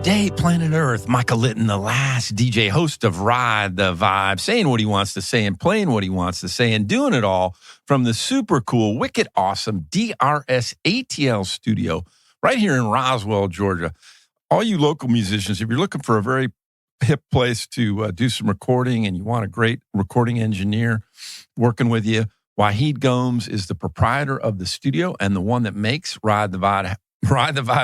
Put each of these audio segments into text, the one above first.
day, planet Earth. Michael Litten, the last DJ host of Ride the Vibe, saying what he wants to say and playing what he wants to say and doing it all from the super cool, wicked awesome DRS ATL studio right here in Roswell, Georgia. All you local musicians, if you're looking for a very hip place to do some recording and you want a great recording engineer working with you, Wahid Gomes is the proprietor of the studio and the one that makes Ride the Vibe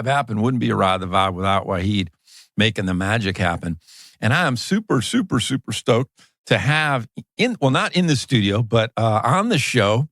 happen. Wouldn't be a Ride the Vibe without Wahid making the magic happen. And I am super, super, super stoked to have, not in the studio, but on the show,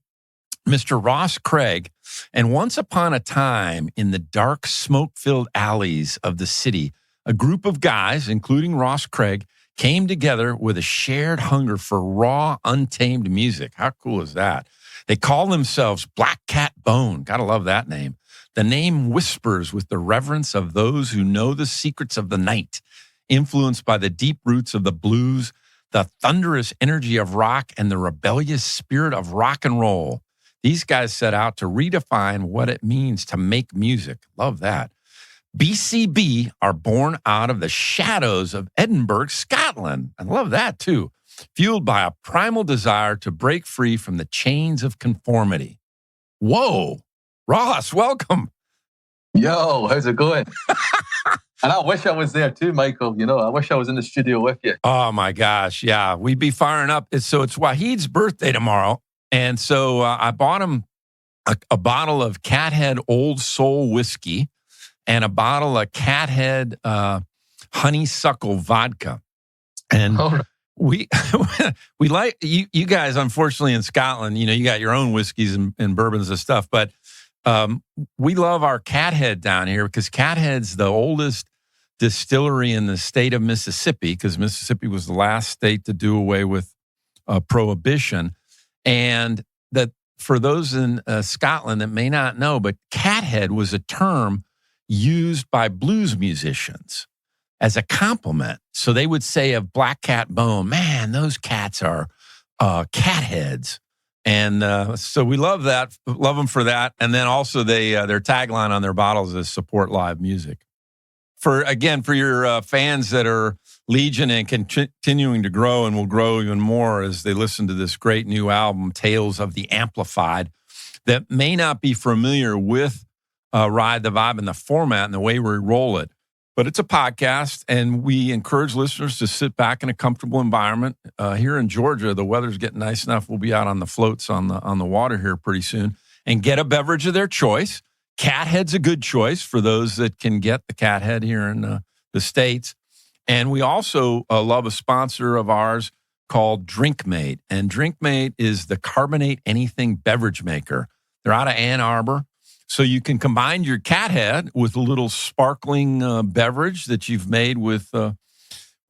Mr. Ross Craig. And once upon a time, in the dark, smoke-filled alleys of the city, a group of guys, including Ross Craig, came together with a shared hunger for raw, untamed music. How cool is that? They call themselves Black Cat Bone. Gotta love that name. The name whispers with the reverence of those who know the secrets of the night, influenced by the deep roots of the blues, the thunderous energy of rock, and the rebellious spirit of rock and roll. These guys set out to redefine what it means to make music. Love that. BCB are born out of the shadows of Edinburgh, Scotland. I love that too. Fueled by a primal desire to break free from the chains of conformity. Whoa. Ross, welcome. Yo, how's it going? And I wish I was there too, Michael. You know, I wish I was in the studio with you. Oh my gosh, yeah. We'd be firing up. So it's Wahid's birthday tomorrow. And so I bought him a bottle of Cathead Old Soul whiskey and a bottle of Cathead honeysuckle vodka. And we like, you guys, unfortunately, in Scotland, you know, you got your own whiskeys and bourbons and stuff, but we love our Cathead down here because Cathead's the oldest distillery in the state of Mississippi, because Mississippi was the last state to do away with prohibition. And that for those in Scotland that may not know, but Cathead was a term used by blues musicians as a compliment. So they would say of Black Cat Bone, man, those cats are catheads. And so we love that, love them for that. And then also their tagline on their bottles is support live music. For your fans that are legion and continuing to grow and will grow even more as they listen to this great new album, Tales of the Amplified, that may not be familiar with Ride the Vibe and the format and the way we roll it. But it's a podcast, and we encourage listeners to sit back in a comfortable environment. Here in Georgia, the weather's getting nice enough. We'll be out on the floats on the water here pretty soon, and get a beverage of their choice. Cathead's a good choice for those that can get the Cathead here in the States. And we also love a sponsor of ours called DrinkMate. And DrinkMate is the carbonate anything beverage maker. They're out of Ann Arbor. So you can combine your Cathead with a little sparkling beverage that you've made with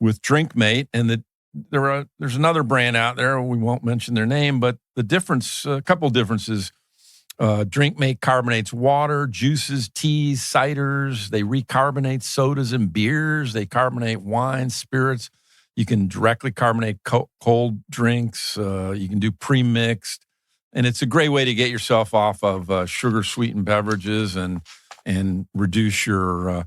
DrinkMate. And there's another brand out there. We won't mention their name, but the difference, a couple of differences. DrinkMate carbonates water, juices, teas, ciders. They recarbonate sodas and beers. They carbonate wines, spirits. You can directly carbonate cold drinks. You can do pre-mixed. And it's a great way to get yourself off of sugar-sweetened beverages and reduce your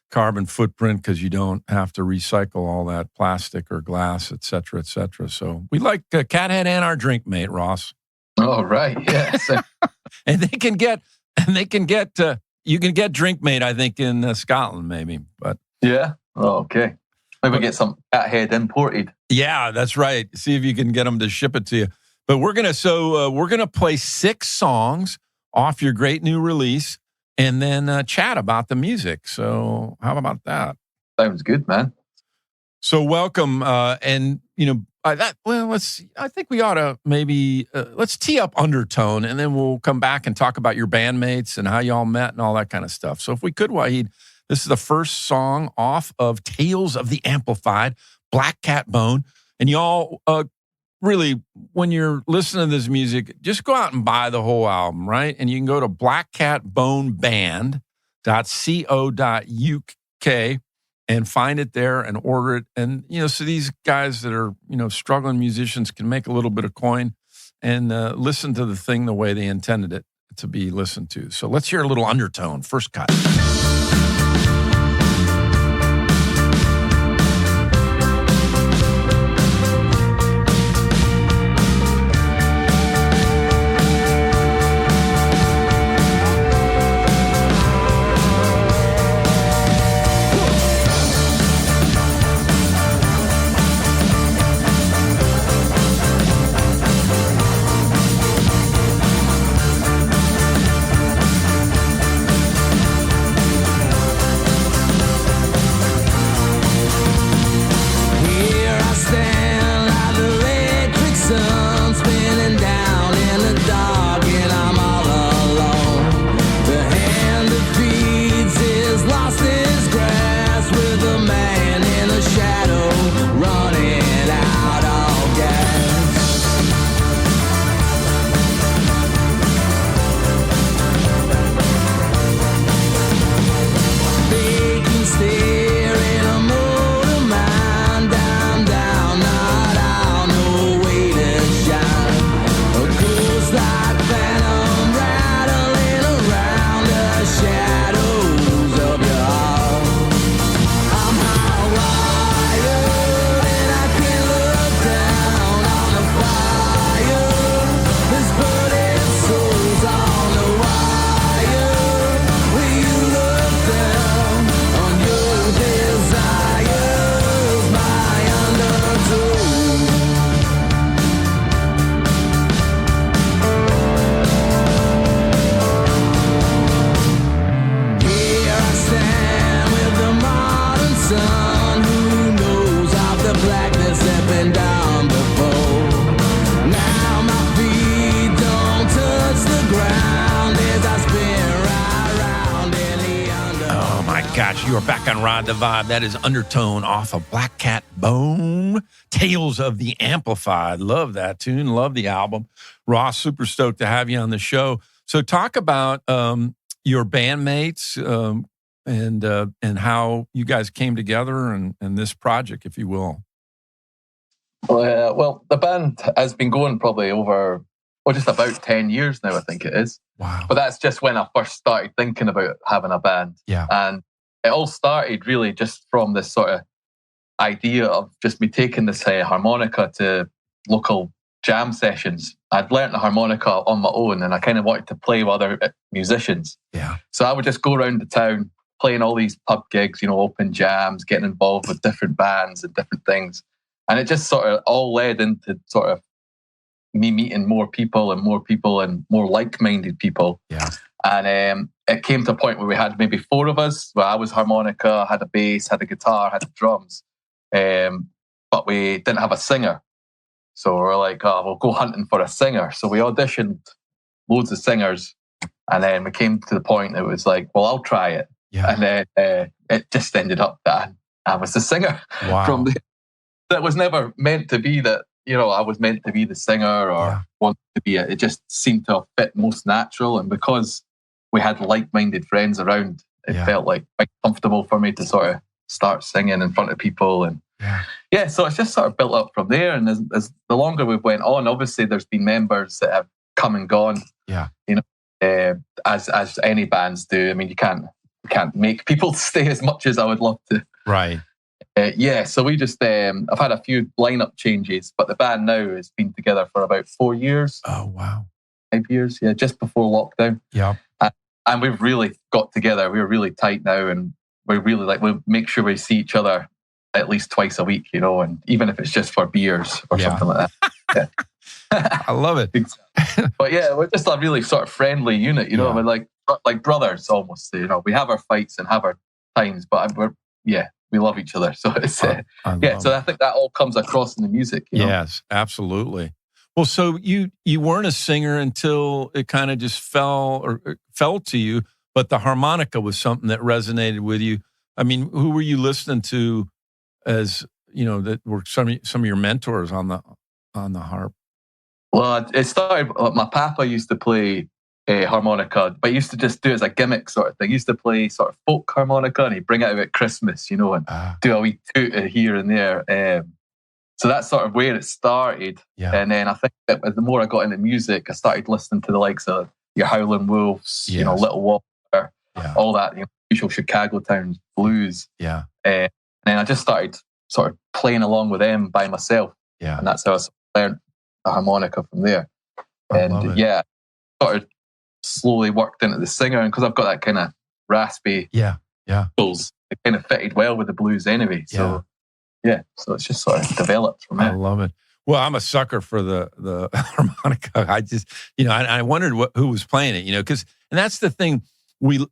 carbon footprint because you don't have to recycle all that plastic or glass, et cetera, et cetera. So we like Cathead and our DrinkMate, Ross. Oh, right. Yes. And you can get DrinkMate, I think, in Scotland, maybe. But yeah. Oh, okay. Maybe get some Cathead imported. Yeah, that's right. See if you can get them to ship it to you. But we're gonna play 6 songs off your great new release, and then chat about the music. So how about that? Sounds good, man. So welcome, and you know. I think we ought to maybe let's tee up Undertone, and then we'll come back and talk about your bandmates and how y'all met and all that kind of stuff. So if we could, Wahid, this is the first song off of Tales of the Amplified, Black Cat Bone. And y'all, really, when you're listening to this music, just go out and buy the whole album, right? And you can go to blackcatboneband.co.uk and find it there and order it. And, you know, so these guys that are, you know, struggling musicians can make a little bit of coin and listen to the thing the way they intended it to be listened to. So let's hear a little Undertone. First cut. sun who knows of the blackness stepping down the pole. Now my feet don't touch the ground as I spin right round in the under. Oh my gosh, you are back on Ride the Vibe. That is Undertone off of Black Cat Bone, Tales of the Amplified. Love that tune, love the album. Ross, super stoked to have you on the show. So talk about your bandmates and how you guys came together and this project, if you will. Well, the band has been going probably over, just about 10 years now, I think it is. Wow. But that's just when I first started thinking about having a band. Yeah. And it all started really just from this sort of idea of just me taking this harmonica to local jam sessions. I'd learnt the harmonica on my own and I kind of wanted to play with other musicians. Yeah. So I would just go around the town playing all these pub gigs, open jams, getting involved with different bands and different things. And it just sort of all led into sort of me meeting more people and more like-minded people. Yeah. And it came to a point where we had maybe four of us, where I was harmonica, had a bass, had a guitar, had the drums. But we didn't have a singer. So we're like, we'll go hunting for a singer. So we auditioned loads of singers. And then we came to the point that it was like, well, I'll try it. Yeah. And then it just ended up that I was the singer. Wow. From that was never meant to be that, I was meant to be the singer or want to be it. It just seemed to have fit most natural. And because we had like-minded friends around, it felt like quite comfortable for me to sort of start singing in front of people. And so it's just sort of built up from there. And as the longer we've went on, obviously there's been members that have come and gone. Yeah. As any bands do. I mean, you can't make people stay as much as I would love to. Right. So we just I've had a few lineup changes, but the band now has been together for about 4 years. Oh wow. 5 years, just before lockdown. Yeah. And we've really got together. We're really tight now, and we really we make sure we see each other at least twice a week, and even if it's just for beers or something like that. I love it. But we're just a really sort of friendly unit, We're like brothers almost. We have our fights and have our times, but we love each other. So it's so I think that all comes across in the music. Yes, absolutely. Well, so you weren't a singer until it kind of just fell to you, but the harmonica was something that resonated with you. I mean, who were you listening to as, that were some of your mentors on the harp? Well, it started, my papa used to play harmonica, but he used to just do it as a gimmick sort of thing. He used to play sort of folk harmonica and he'd bring it out at Christmas, and do a wee toot here and there. So that's sort of where it started. Yeah. And then I think that the more I got into music, I started listening to the likes of your Howlin' Wolves, Little Walter, all that, usual Chicago town blues. Yeah. And then I just started sort of playing along with them by myself. Yeah. And that's how I learned the harmonica from there. And sort of slowly worked into the singer, and because I've got that kind of raspy vocals, it kind of fitted well with the blues anyway. So so it's just sort of developed from there. I love it. Well, I'm a sucker for the harmonica. I just, I wondered who was playing it, because, and that's the thing, we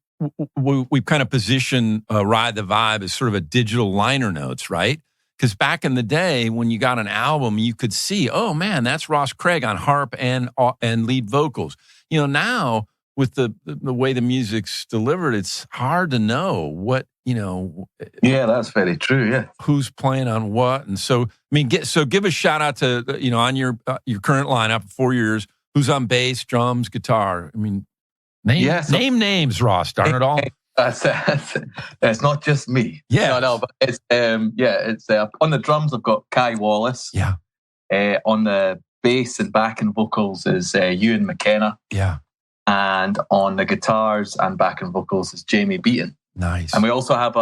kind of position Ride the Vibe as sort of a digital liner notes, right? Because back in the day, when you got an album, you could see, oh man, that's Ross Craig on harp and lead vocals. Now with the way the music's delivered, it's hard to know what, Yeah, that's very true. Yeah, who's playing on what, and so give a shout out to on your current lineup, 4 years. Who's on bass, drums, guitar? I mean, name names, Ross. Darn it all. It's not just me. Yeah, no, but it's it's on the drums. I've got Kai Wallace. Yeah. On the bass and backing vocals is Ewan McKenna. Yeah. And on the guitars and backing vocals is Jamie Beaton. Nice. And we also have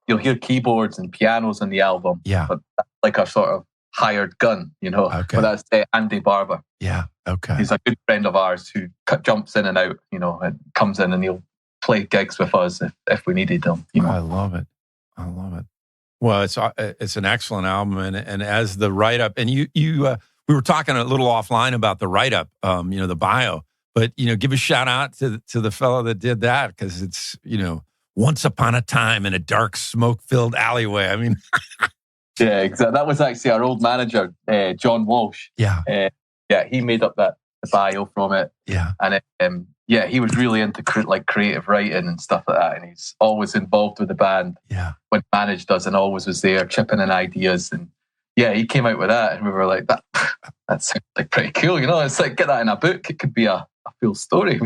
you'll hear keyboards and pianos in the album. Yeah. But that's like a sort of hired gun, Okay. But that's Andy Barber. Yeah. Okay. He's a good friend of ours who jumps in and out, and comes in and he'll play gigs with us if we needed them. I love it. Well, it's an excellent album, and as the write up, and you we were talking a little offline about the write up, the bio, but give a shout out to the fellow that did that, because it's Once Upon a Time in a Dark Smoke-Filled Alleyway. I mean... Yeah, exactly. That was actually our old manager, John Walsh. Yeah. Yeah, he made up the bio from it. Yeah. And yeah, he was really into creative writing and stuff like that. And he's always involved with the band. Yeah. When managed us and always was there chipping in ideas. And yeah, he came out with that and we were like, that sounds like pretty cool. You know, it's like, get that in a book. It could be a full story.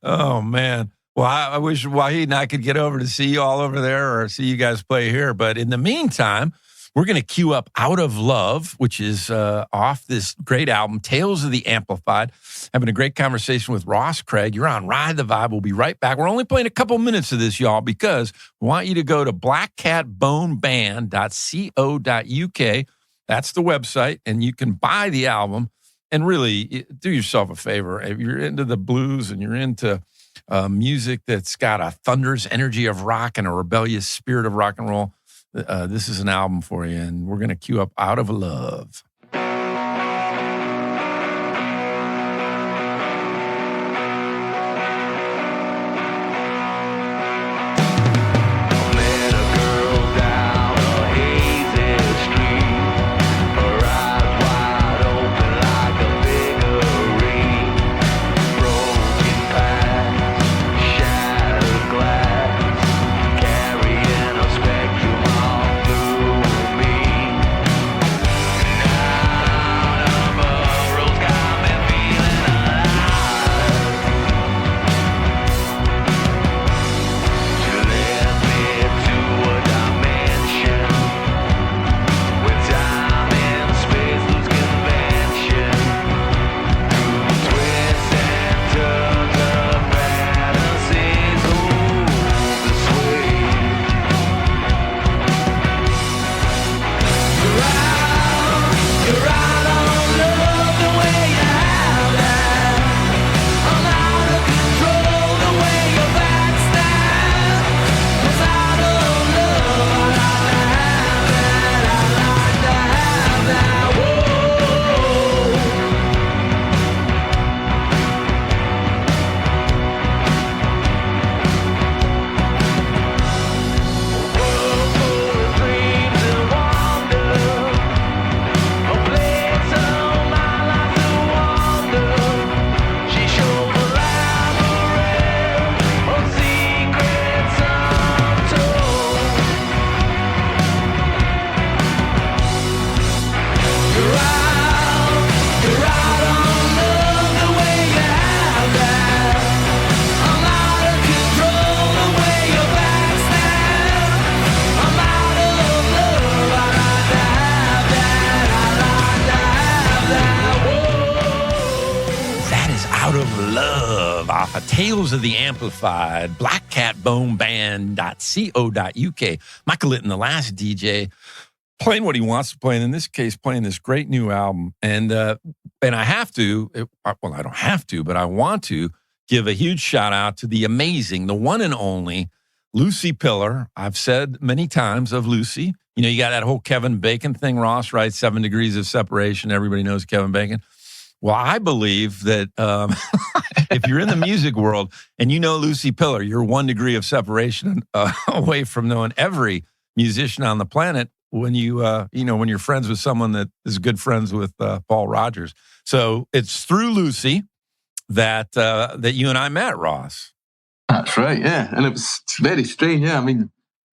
Oh, man. Well, I wish Wahid and I could get over to see you all over there or see you guys play here. But in the meantime, we're going to cue up Out of Love, which is off this great album, Tales of the Amplified. Having a great conversation with Ross Craig. You're on Ride the Vibe. We'll be right back. We're only playing a couple minutes of this, y'all, because we want you to go to blackcatboneband.co.uk. That's the website, and you can buy the album. And really, do yourself a favor. If you're into the blues and you're into music that's got a thunderous energy of rock and a rebellious spirit of rock and roll, this is an album for you, and we're going to cue up Out of Love. Tales of the Amplified, blackcatboneband.co.uk. Michael Litten, the last DJ, playing what he wants to play, and in this case, playing this great new album. And I have to, well, I don't have to, but I want to give a huge shout out to the amazing, the one and only Lucy Pillar. I've said many times of Lucy. You know, you got that whole Kevin Bacon thing, Ross, right? 7 degrees of separation. Everybody knows Kevin Bacon. Well, I believe that if you're in the music world and you know Lucy Pillar, you're 1 degree of separation away from knowing every musician on the planet when when you're friends with someone that is good friends with Paul Rogers. So it's through Lucy that you and I met, Ross. That's right, yeah, and it was very strange. Yeah, I mean,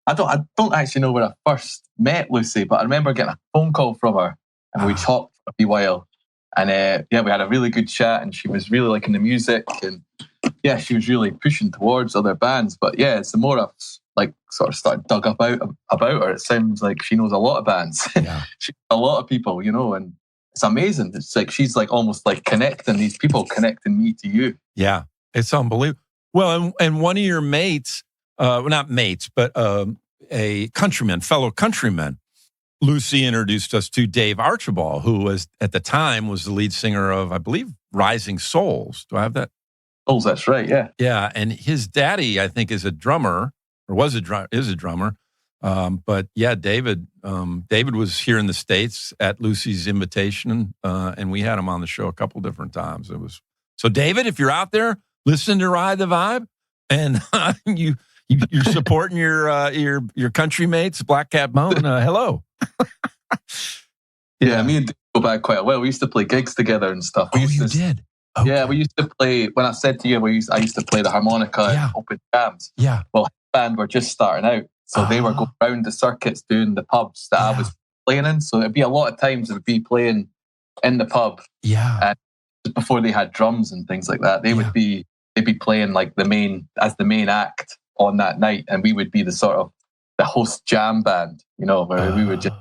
I don't actually know where I first met Lucy, but I remember getting a phone call from her, and we talked for a wee while. And we had a really good chat, and she was really liking the music, and yeah, she was really pushing towards other bands. But yeah, it's the more I've sort of started dug up about her, it sounds like she knows a lot of bands. Yeah. She knows a lot of people, and it's amazing. It's like she's like almost like connecting these people, connecting me to you. Yeah, it's unbelievable. Well, and one of your mates, well, not mates, but a fellow countryman, Lucy introduced us to Dave Archibald, who was at the time was the lead singer of, I believe, Rising Souls. Do I have that? Souls, that's right. Yeah, yeah. And his daddy, I think, is a drummer, or is a drummer. But yeah, David was here in the States at Lucy's invitation, and we had him on the show a couple different times. So, David, if you're out there listening to Ride the Vibe, And you're supporting your country mates, Black Cat Bone. Hello. Yeah, me and Dave go back quite a while. We used to play gigs together and stuff. Did? Okay. Yeah, we used to play. When I said to you, I used to play the harmonica and open jams. Yeah. Well, his band were just starting out, so they were going around the circuits doing the pubs that I was playing in. So it'd be a lot of times it'd be playing in the pub. Yeah. And just before they had drums and things like that, they'd be playing like the main act on that night, and we would be the sort of the host jam band, where we would just.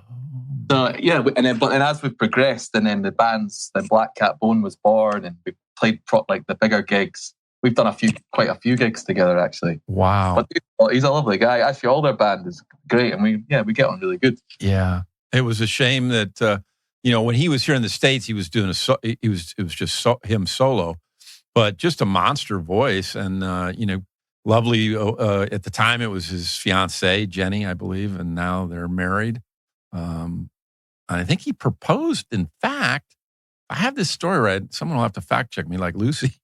So yeah, and as we've progressed, and then then Black Cat Bone was born, and we played like the bigger gigs. We've done quite a few gigs together, actually. Wow! But he's a lovely guy. Actually, all their band is great, and we get on really good. Yeah, it was a shame that when he was here in the States, he was doing it was just him solo, but just a monster voice, and lovely. At the time, it was his fiancée Jenny, I believe, and now they're married. I think he proposed. In fact, I have this story right. Someone will have to fact check me, like Lucy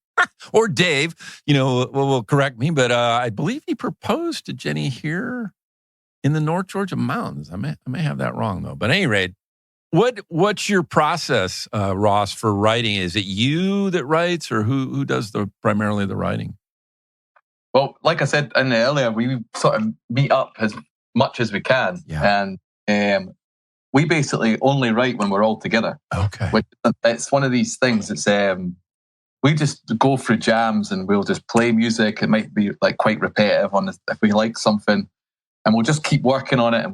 or Dave. Will correct me, but I believe he proposed to Jenny here in the North Georgia mountains. I may have that wrong though. But at any rate, what's your process, Ross, for writing? Is it you that writes, or who does primarily the writing? Well, like I said earlier, we sort of meet up as much as we can, and we basically only write when we're all together. Okay. It's one of these things. It's we just go through jams and we'll just play music. It might be like quite repetitive if we like something, and we'll just keep working on it,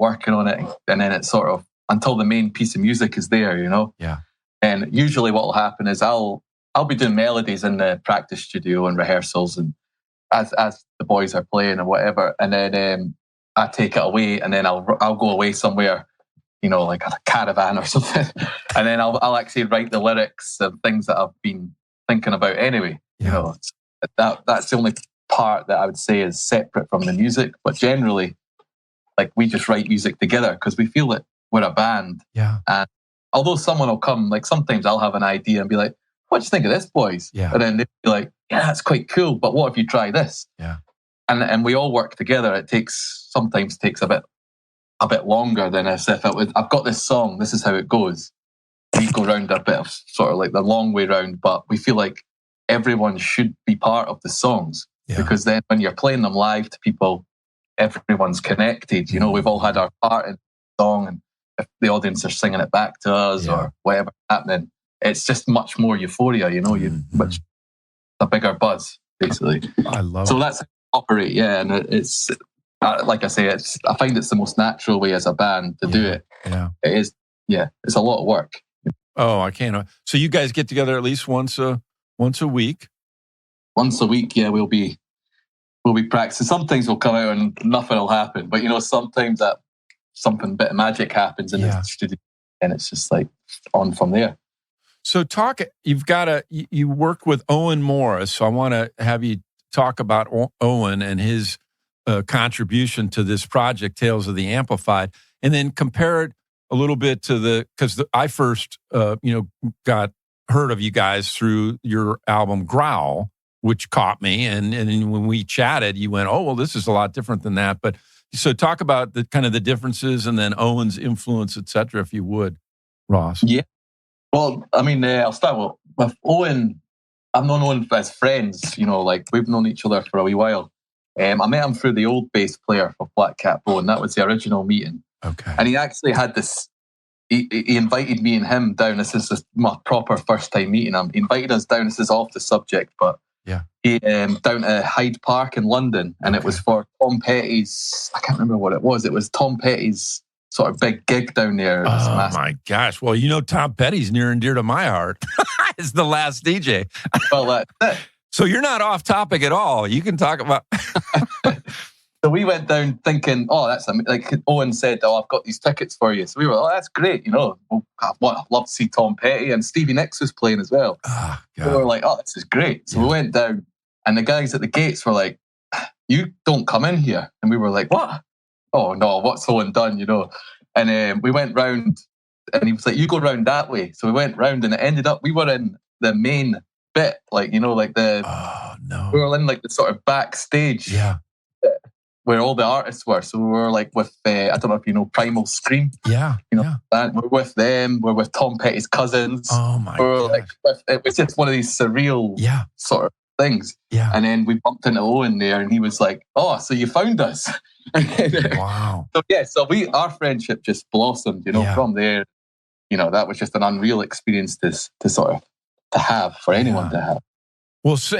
and then it's sort of until the main piece of music is there, Yeah. And usually what will happen is I'll be doing melodies in the practice studio and rehearsals, and as the boys are playing and whatever, and then I take it away, and then I'll go away somewhere, like a caravan or something, and then I'll actually write the lyrics of things that I've been thinking about anyway. Yeah. That's the only part that I would say is separate from the music. But generally, like, we just write music together because we feel that we're a band. Yeah. And although someone will come, like sometimes I'll have an idea and be like, "What do you think of this, boys?" Yeah. And then they'll be like, "Yeah, that's quite cool. But what if you try this?" Yeah. And we all work together. It sometimes takes a bit longer than if it was, I've got this song, this is how it goes. We go round a bit of sort of like the long way round, but we feel like everyone should be part of the songs, because then when you're playing them live to people, everyone's connected. We've all had our part in the song, and if the audience are singing it back to us or whatever's happening, it's just much more euphoria, which a bigger buzz, basically. I love so that's how we operate, and it's like I say, I find it's the most natural way as a band to do it. Yeah, it is. Yeah, it's a lot of work. Oh, I can't. So you guys get together at least once a week. Once a week, yeah, we'll be practicing. Some things will come out and nothing will happen, but sometimes that bit of magic happens in the studio, and it's just like on from there. So you work with Owen Morris. So I want to have you talk about Owen and his contribution to this project, Tales of the Amplified, and then compare it a little bit to because I first, got heard of you guys through your album Growl, which caught me. And when we chatted, you went, "Oh, well, this is a lot different than that." But so talk about the kind of the differences, and then Owen's influence, et cetera, if you would, Ross. Yeah. Well, I mean, I'll start with Owen. I've known Owen as friends, like we've known each other for a wee while. I met him through the old bass player for Black Cat Bone. That was the original meeting. Okay. And he actually had this, he invited me and him down. This is my proper first time meeting him. He invited us down. This is off the subject, but he down to Hyde Park in London. And it was for Tom Petty's, I can't remember what it was. It was Tom Petty's sort of big gig down there. Oh my gosh. Well, Tom Petty's near and dear to my heart. It's the last DJ. Well, that's it. So you're not off topic at all. You can talk about... So we went down thinking, that's like Owen said, I've got these tickets for you. So we were, that's great, I'd love to see Tom Petty, and Stevie Nicks was playing as well. Oh, God. So we were like, this is great. So we went down, and the guys at the gates were like, "You don't come in here." And we were like, "What? Oh no, what's Owen done?" And we went round, and he was like, "You go round that way." So we went round, and it ended up we were in the main bit, like the. Oh no. We were in like the sort of backstage. Yeah. Where all the artists were. So we were like with, I don't know if you know Primal Scream. Yeah. That. We're with them. We're with Tom Petty's cousins. Oh my gosh. It was just one of these surreal sort of things. Yeah. And then we bumped into Owen there and he was like, oh, so you found us. Wow. So our friendship just blossomed, from there. That was just an unreal experience to sort of to have for anyone to have. Well, so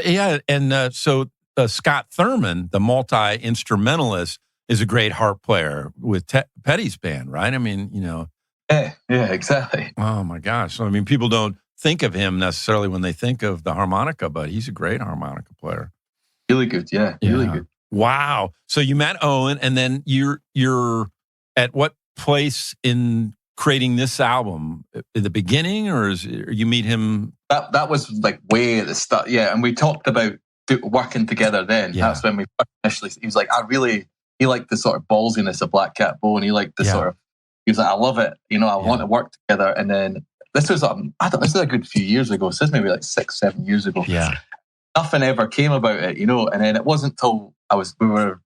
Scott Thurman, the multi-instrumentalist, is a great harp player with Petty's band, right? I mean, Yeah, exactly. Oh my gosh. So, I mean, people don't think of him necessarily when they think of the harmonica, but he's a great harmonica player. Really good, really good. Wow. So you met Owen, and then you're at what place in creating this album? At the beginning, or you meet him? That was like way at the start, and we talked about working together then. That's when we initially, he was like, he liked the sort of ballsiness of Black Cat Bone. He liked the sort of, he was like, I love it. I want to work together. And then this was, this is a good few years ago. So this maybe like 6-7 years ago. Yeah. Nothing ever came about it, and then it wasn't till we were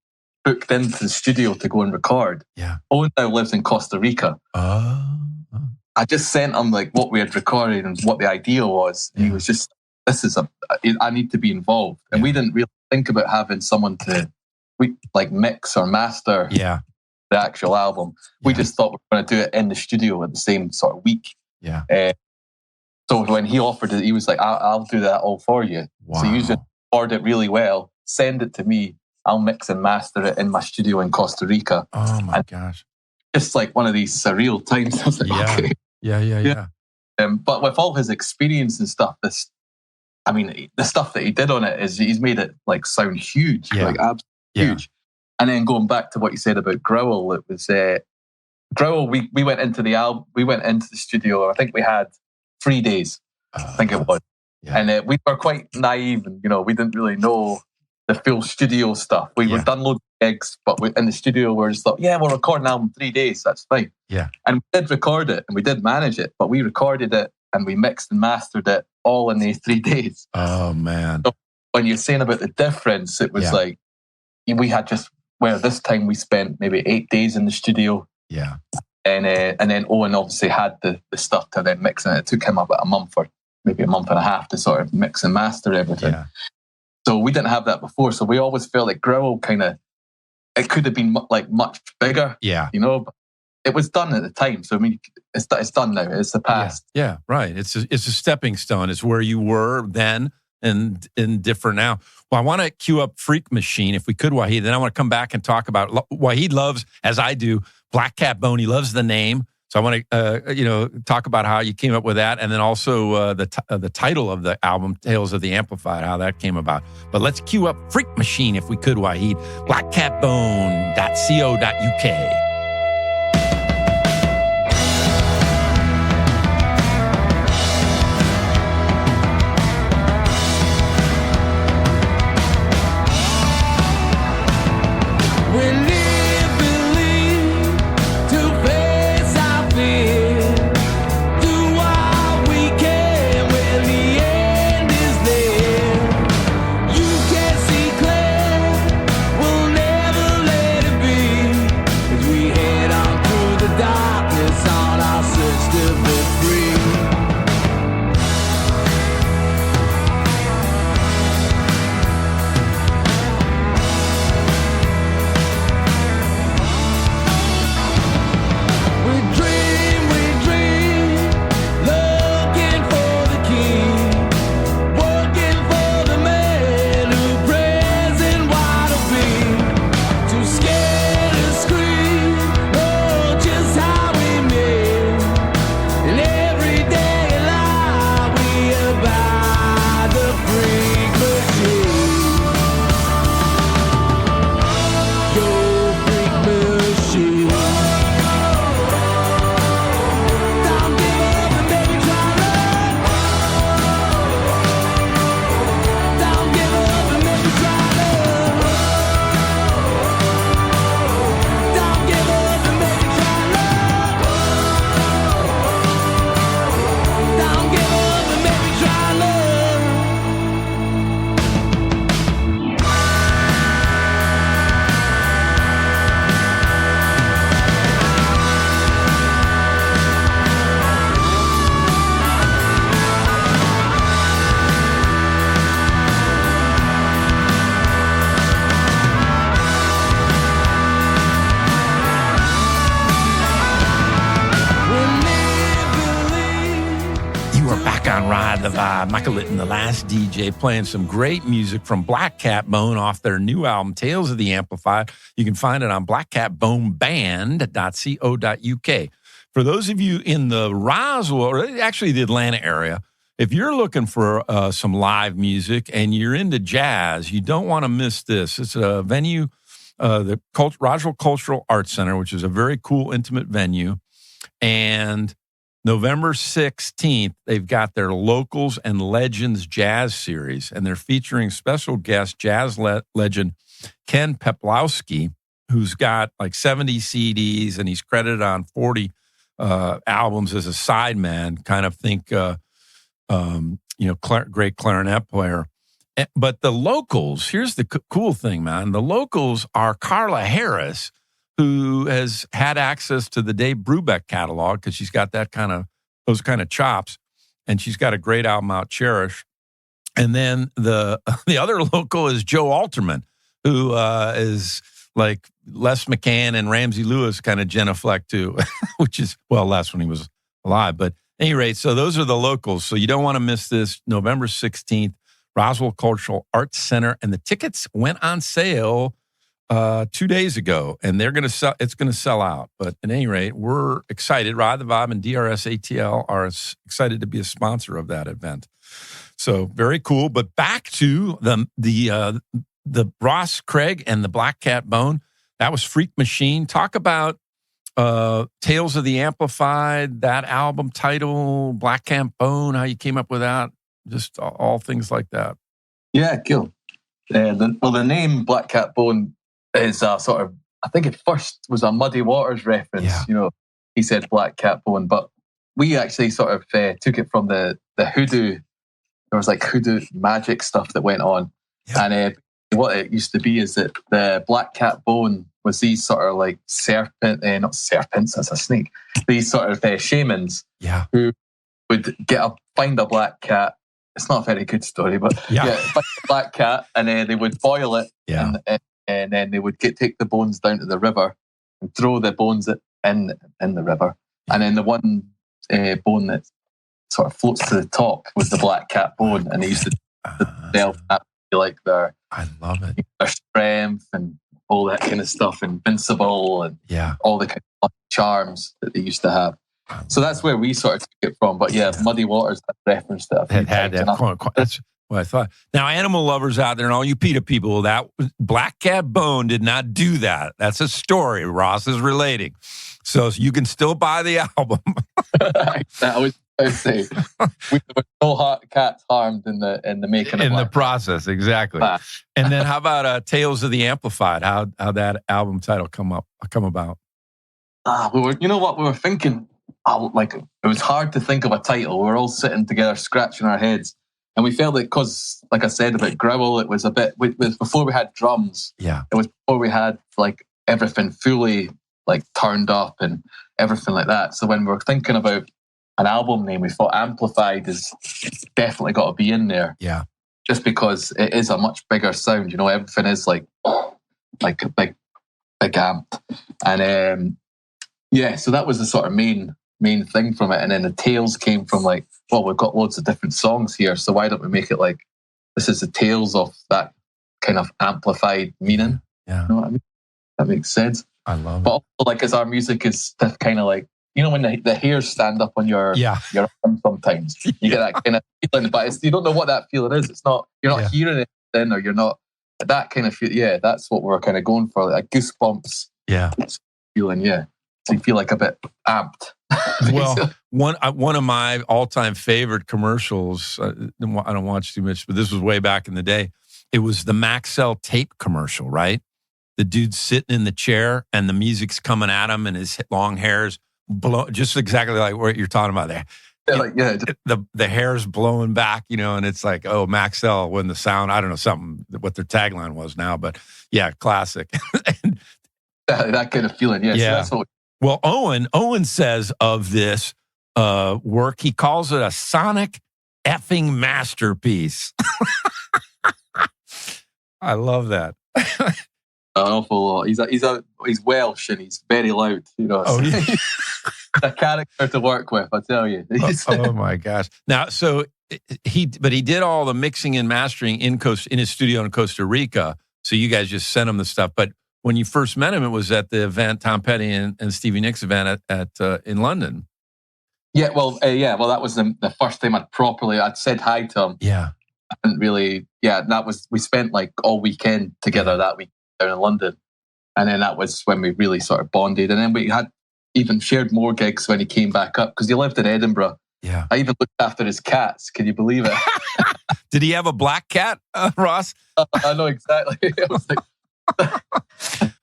booked into the studio to go and record. Yeah. Owen now lives in Costa Rica. I just sent him like what we had recorded and what the idea was. And he was just, I need to be involved. And we didn't really think about having someone to mix or master the actual album. We just thought we were going to do it in the studio at the same sort of week. Yeah. So when he offered it, he was like, I'll do that all for you. Wow. So you just record it really well, send it to me. I'll mix and master it in my studio in Costa Rica. Oh my gosh. Just like one of these surreal times. I was like, okay. Yeah. But with all his experience and stuff, the stuff that he did on it is he's made it like sound huge, like absolutely huge. And then going back to what you said about Growl, it was Growl. We went into the album. We went into the studio. I think we had 3 days. I think it was, and we were quite naive, and we didn't really know the full studio stuff. We were done loads of gigs, but in the studio we were just like, we'll record an album 3 days. That's fine. Yeah, and we did record it, and we did manage it, but we recorded it and we mixed and mastered it all in these 3 days. Oh man! So when you're saying about the difference, it was like we had this time we spent maybe 8 days in the studio. Yeah, and then Owen obviously had the stuff to then mix, and it took him about a month or maybe a month and a half to sort of mix and master everything. Yeah. So we didn't have that before. So we always felt like Growl it could have been like much bigger. Yeah. But it was done at the time. So I mean, it's done now. It's the past. Yeah, right. It's a stepping stone. It's where you were then and different now. Well, I want to cue up Freak Machine if we could, Wahid. Then I want to come back and talk about Wahid loves, as I do, Black Cat Bone. He loves the name. So I want to, talk about how you came up with that, and then also the title of the album, Tales of the Amplified, how that came about. But let's cue up Freak Machine, if we could, Wahid. blackcatbone.co.uk. We on Ride the Vibe. Michael Litten, the last DJ, playing some great music from Black Cat Bone off their new album, Tales of the Amplified. You can find it on blackcatboneband.co.uk. For those of you in the Roswell, or actually the Atlanta area, if you're looking for some live music and you're into jazz, you don't want to miss this. It's a venue, the Roswell Cultural Arts Center, which is a very cool, intimate venue. And November 16th, they've got their Locals and Legends Jazz Series, and they're featuring special guest jazz legend Ken Peplowski, who's got like 70 CDs, and he's credited on 40 albums as a sideman, kind of think, great clarinet player. But the Locals, here's the cool thing, man. The Locals are Carla Harris, who has had access to the Dave Brubeck catalog because she's got those kind of chops, and she's got a great album out, Cherish. And then the other local is Joe Alterman, who is like Les McCann and Ramsey Lewis kind of genuflect too, which is, well, less when he was alive. But at any rate, so those are the locals. So you don't want to miss this, November 16th, Roswell Cultural Arts Center. And the tickets went on sale 2 days ago, and it's going to sell out. But at any rate, we're excited. Ride the Vibe and DRS ATL are excited to be a sponsor of that event. So very cool. But back to the Ross Craig and the Black Cat Bone. That was Freak Machine. Talk about Tales of the Amplified, that album title, Black Cat Bone, how you came up with that, just all things like that. Yeah, cool. The name Black Cat Bone is sort of, I think it first was a Muddy Waters reference. Yeah. You know, he said Black Cat Bone, but we actually sort of took it from the hoodoo. There was like hoodoo magic stuff that went on. Yeah. And what it used to be is that the Black Cat Bone was these sort of like not serpents, that's a snake. These sort of shamans who would find a black cat. It's not a very good story, but find a black cat, and they would boil it, and then they would take the bones down to the river and throw the bones in the river. And then the one bone that sort of floats to the top was the Black Cat Bone, and they used to delve like their, I love it, their strength and all that kind of stuff, invincible, and all the kind of charms that they used to have. So that's where we sort of took it from. But Muddy Waters referenced it. Had that. That's what I thought. Now, animal lovers out there and all you PETA people, that Black Cat Bone did not do that. That's a story Ross is relating. So you can still buy the album. I was going to say, there were no cats harmed in the making of the process, exactly. And then how about Tales of the Amplified? How that album title come about? You know what we were thinking? It was hard to think of a title. We were all sitting together, scratching our heads, and we felt that because, like I said about Growl, it was a bit before we had drums. Yeah, it was before we had like everything fully like turned up and everything like that. So when we were thinking about an album name, we thought Amplified is definitely got to be in there. Yeah, just because it is a much bigger sound. You know, everything is like a big amp, and so that was the sort of main thing from it. And then the tales came from like, well, we've got loads of different songs here, so why don't we make it like this is the tales of that kind of amplified meaning? Yeah, you know what I mean? That makes sense. I love it. But also, like, as our music is kind of like, you know, when the hairs stand up on your arm sometimes, you get that kind of feeling, but you don't know what that feeling is. It's not, you're not hearing it then, or you're not that kind of feel. Yeah, that's what we're kind of going for, like goosebumps. Yeah, feeling. Yeah. So you feel like a bit amped. Well, one of my all-time favorite commercials, I don't watch too much, but this was way back in the day. It was the Maxell tape commercial, right? The dude's sitting in the chair and the music's coming at him and his long hair's just exactly like what you're talking about there. The hair's blowing back, you know, and it's like, oh, Maxell, when the sound, I don't know what their tagline was now, but yeah, classic. that kind of feeling, yeah. So that's what. Well, Owen says of this work, he calls it a sonic effing masterpiece. I love that. awful lot. He's Welsh and he's very loud. Oh, yeah. A character to work with, I tell you. Oh my gosh! Now, so he did all the mixing and mastering in his studio in Costa Rica. So you guys just sent him the stuff. But when you first met him, it was at the event, Tom Petty and Stevie Nicks event in London. Yeah, well, that was the first time I'd said hi to him. Yeah. And really, we spent like all weekend together that week down in London. And then that was when we really sort of bonded. And then we had even shared more gigs when he came back up because he lived in Edinburgh. Yeah. I even looked after his cats. Can you believe it? Did he have a black cat, Ross? I know exactly. I was like,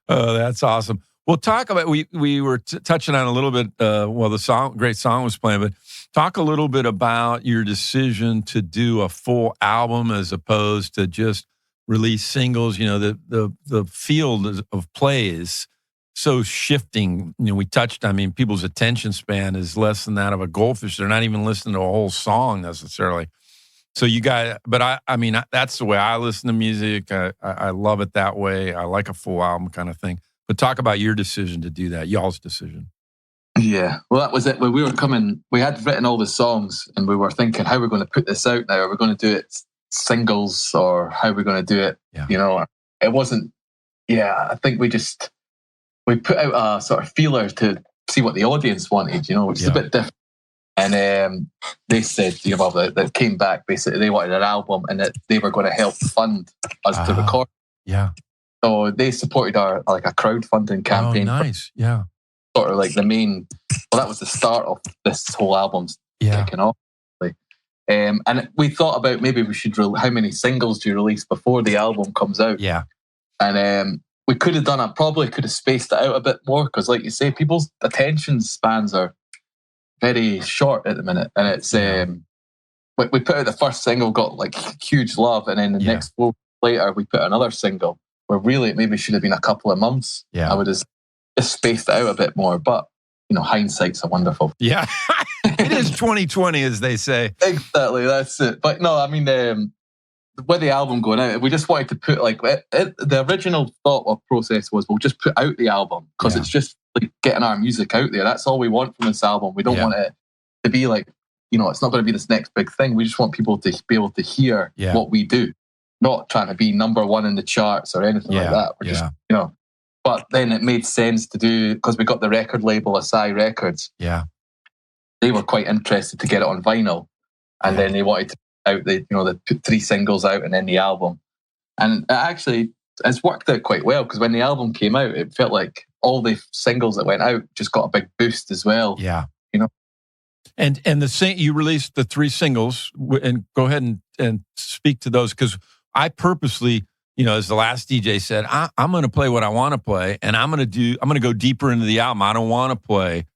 oh, that's awesome. We'll talk about, we were touching on a little bit, the great song was playing, but talk a little bit about your decision to do a full album as opposed to just release singles. The field of play is so shifting. We touched, people's attention span is less than that of a goldfish. They're not even listening to a whole song necessarily. So you guys, but that's the way I listen to music. I love it that way. I like a full album kind of thing. But talk about your decision to do that, y'all's decision. Yeah, well, that was it. When we were coming, we had written all the songs and we were thinking, how are we going to put this out now? Are we going to do it singles or how are we going to do it? Yeah. It wasn't, I think we put out a sort of feeler to see what the audience wanted, which is a bit different. And they said, they came back, basically, they wanted an album and that they were going to help fund us to record. Yeah. So they supported our a crowdfunding campaign. Oh, nice. Yeah. Sort of like the main, that was the start of this whole album's kicking off. And we thought about maybe we should, how many singles do you release before the album comes out? Yeah. And we could have done it, probably could have spaced it out a bit more because like you say, people's attention spans are very short at the minute. And it's, we put out the first single, got like huge love. And then the next 4 weeks later, we put another single. Where really it maybe should have been a couple of months. Yeah. I would have just spaced it out a bit more. But, hindsight's a wonderful. Yeah. It is 2020, as they say. Exactly, that's it. But no, with the album going out, we just wanted to put the original thought or process was we'll just put out the album because it's just like getting our music out there. That's all we want from this album. We don't want it to be like, it's not going to be this next big thing. We just want people to be able to hear what we do. Not trying to be number one in the charts or anything like that. We're just, But then it made sense to do, because we got the record label, Asai Records. Yeah. They were quite interested to get it on vinyl. And then they wanted to put out they put 3 singles out and then the album. And it's worked out quite well because when the album came out, it felt like all the singles that went out just got a big boost as well. Yeah. And you released the 3 singles, and go ahead and speak to those because I purposely, as the last DJ said, I'm going to play what I want to play, and I'm going to go deeper into the album. I don't want to play.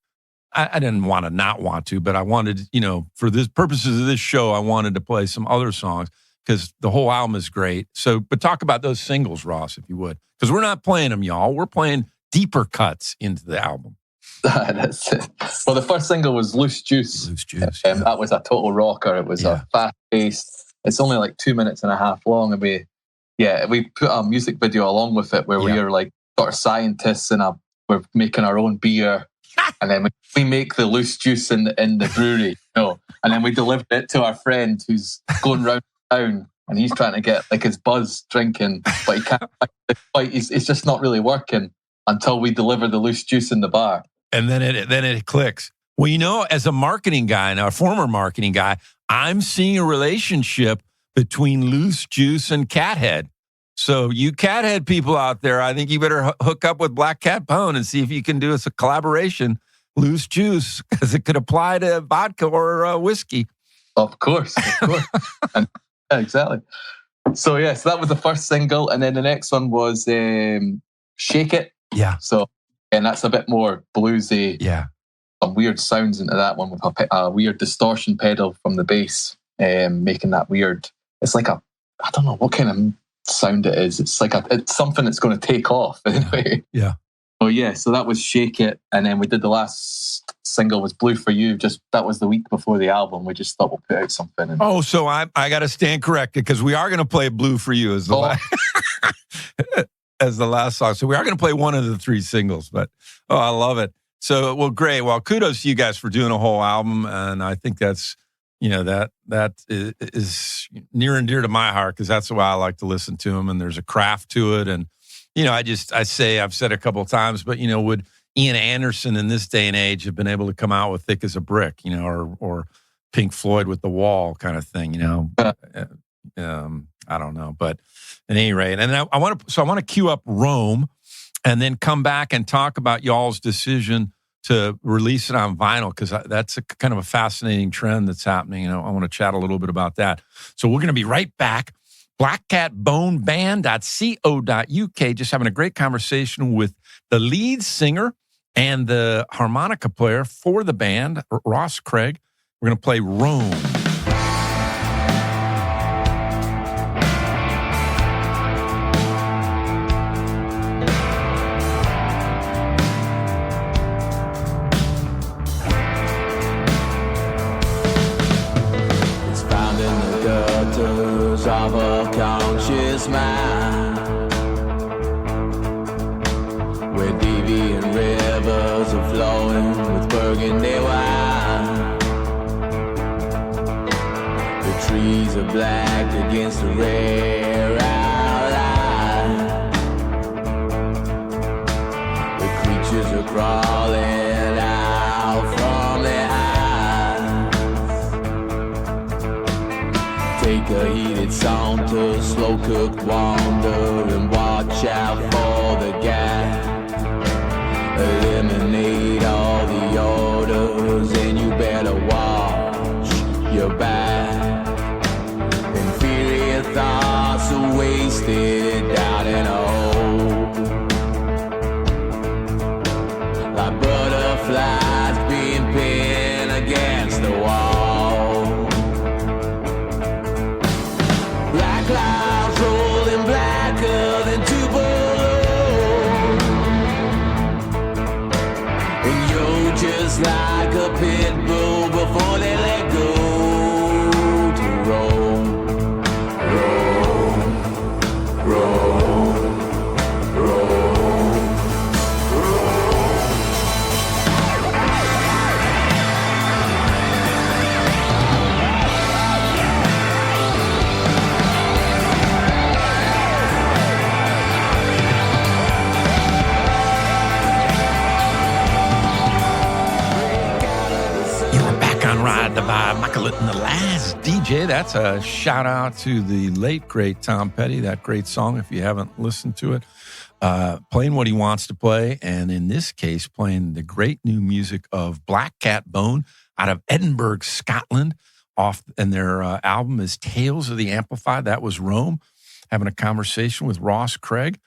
I didn't want to not want to, but I wanted, for the purposes of this show, I wanted to play some other songs because the whole album is great. So, but talk about those singles, Ross, if you would, because we're not playing them, y'all. We're playing deeper cuts into the album. That's it. Well, the first single was Loose Juice. Loose Juice. That was a total rocker. It was a fast-paced. It's only like 2 minutes and a half long, and we put a music video along with it where we are like sort of scientists and we're making our own beer, and then we make the loose juice in the brewery, and then we deliver it to our friend who's going round town, and he's trying to get like his buzz drinking, but he can't. It's just not really working until we deliver the loose juice in the bar, and then it clicks. Well, as a marketing guy now, a former marketing guy, I'm seeing a relationship between Loose Juice and Cathead. So you Cathead people out there, I think you better hook up with Black Cat Pone and see if you can do us a collaboration, Loose Juice, because it could apply to vodka or whiskey. Of course. And, exactly. So that was the first single. And then the next one was Shake It. Yeah. So, and that's a bit more bluesy. Yeah. Some weird sounds into that one with a weird distortion pedal from the bass, making that weird. It's like I don't know what kind of sound it is. It's like it's something that's going to take off anyway. Yeah. So that was Shake It, and then we did the last single was Blue for You. That was the week before the album. We just thought we'll put out something. So I got to stand corrected because we are going to play Blue for You as the last. as the last song. So we are going to play one of the 3 singles, but I love it. So, well, great. Well, kudos to you guys for doing a whole album. And I think that's, that is near and dear to my heart because that's the way I like to listen to them. And there's a craft to it. And, I've said a couple of times, but, would Ian Anderson in this day and age have been able to come out with Thick as a Brick, or Pink Floyd with The Wall kind of thing, I don't know. But at any rate, and I want to cue up Rome and then come back and talk about y'all's decision to release it on vinyl, because that's a kind of a fascinating trend that's happening. I want to chat a little bit about that. So we're going to be right back. blackcatboneband.co.uk, just having a great conversation with the lead singer and the harmonica player for the band, Ross Craig. We're going to play Rome. Of a conscious mind, where deviant rivers are flowing with burgundy wine. The trees are black against the rare outline. The creatures are crawling out from their eyes. Take a heated saunter, slow cooked wander, and watch out for the gas. Eliminate all the odors, and you better watch your back. Inferior thoughts are wasted down in a hole, like butterflies being pinned against the wall. Black clouds rolling blacker than Tupelo, and you're just like a pit bull before they let go to roam, roam, roam, roam, You're back on Ride the Vibe. Michael Litten, the last DJ. That's a shout out to the late, great Tom Petty. That great song, if you haven't listened to it. Playing what he wants to play, and in this case, playing the great new music of Black Cat Bone out of Edinburgh, Scotland. And their album is Tales of the Amplified. That was Rome. Having a conversation with Ross Craig.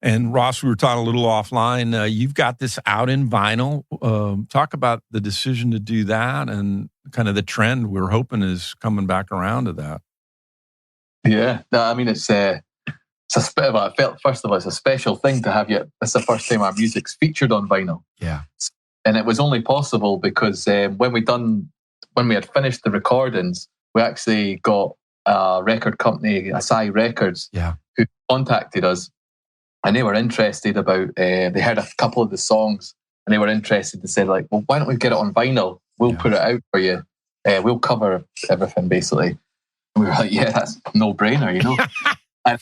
And Ross, we were talking a little offline. You've got this out in vinyl. Talk about the decision to do that and kind of the trend we're hoping is coming back around to that. Yeah, no, I mean, it's a bit of I felt, first of all, it's a special thing to have you. It's the first time our music's featured on vinyl. Yeah. And it was only possible because when we had finished the recordings, we actually got a record company, Asai Records, who contacted us. And they were interested about, they heard a couple of the songs and they were interested. They said, like, well, why don't we get it on vinyl? We'll put it out for you. We'll cover everything, basically. And we were like, yeah, that's no brainer, and,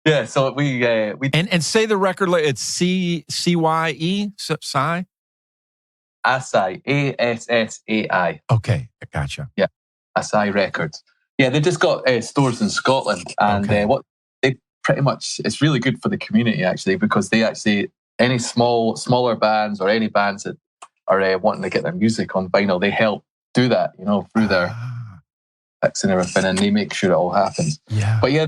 yeah, so we and say the record, it's CYE, Psy? Asai, ASSAI. Okay, gotcha. Yeah, Asai Records. Yeah, they just got stores in Scotland. And what they pretty much, it's really good for the community, actually, because they actually, any smaller bands or any bands that are wanting to get their music on vinyl, they help do that, through their picks and everything, and they make sure it all happens. Yeah. But yeah,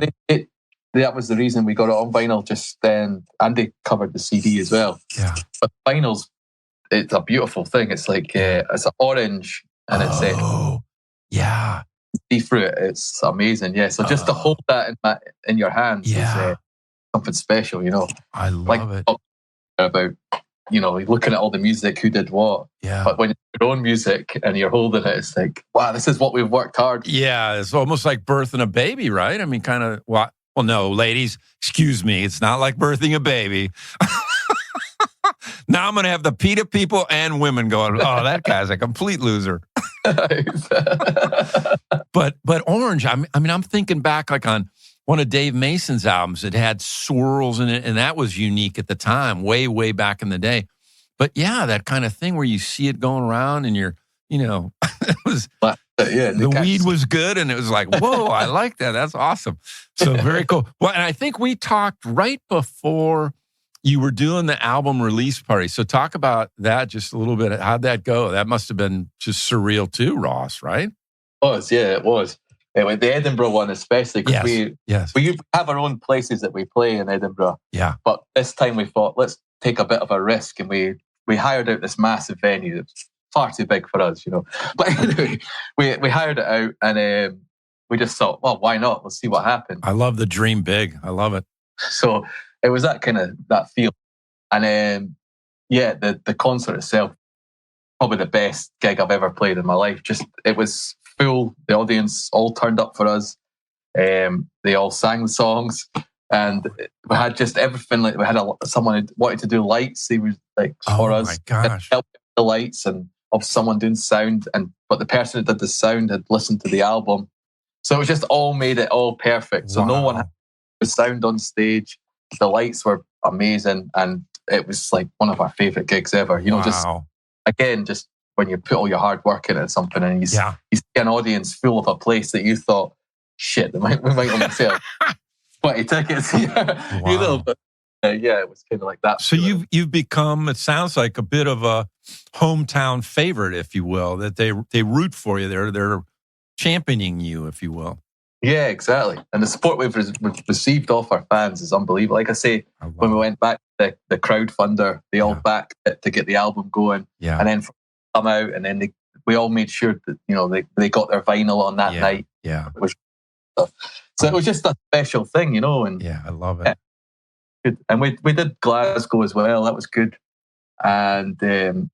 that was the reason we got it on vinyl just then, and they covered the CD as well. Yeah. But vinyl's, it's a beautiful thing. It's like, it's an orange, and it's yeah. See through it. It's amazing. Yeah. So just to hold that in your hands is something special, I love it. About, looking at all the music, who did what. Yeah. But when it's your own music and you're holding it, it's like, wow, this is what we've worked hard. Yeah. It's almost like birthing a baby, right? I mean, kind of, well, Well, no, ladies, excuse me. It's not like birthing a baby. Now I'm going to have the PETA people and women going, oh, that guy's a complete loser. But Orange, I mean, I'm thinking back like on one of Dave Mason's albums. It had swirls in it, and that was unique at the time, way, way back in the day. But yeah, that kind of thing where you see it going around and you're, it was... the weed was good, and it was like, whoa, I like that. That's awesome. So very cool. Well, and I think we talked right before you were doing the album release party. So talk about that just a little bit. How'd that go? That must have been just surreal too, Ross, right? It was. The Edinburgh one especially, because we have our own places that we play in Edinburgh. Yeah. But this time we thought, let's take a bit of a risk, and we hired out this massive venue that's far too big for us, But anyway, we hired it out, and we just thought, well, why not? Let's see what happens. I love the dream big. I love it. So it was that feel. And the concert itself, probably the best gig I've ever played in my life. It was full. The audience all turned up for us. They all sang the songs. And we had just everything. Like we had someone who wanted to do lights. He was like for us. Oh my gosh! Help with the lights, and of someone doing sound. But the person that did the sound had listened to the album, so it was just all made it all perfect. So no one had the sound on stage. The lights were amazing, and it was like one of our favorite gigs ever. Just when you put all your hard work into something, and you see an audience full of a place that you thought, shit, we might want to sell 20 tickets. It was kind of like that. So you've become, it sounds like, a bit of a hometown favorite, if you will, that they root for you. They're championing you, if you will. Yeah, exactly. And the support we've received off our fans is unbelievable. Like I say, when we went back to the crowdfunder, they all backed it to get the album going. Yeah. And then come out, and then we all made sure that they got their vinyl on that night. Yeah. So it was just a special thing, And yeah, I love it. Good. And we did Glasgow as well. That was good. And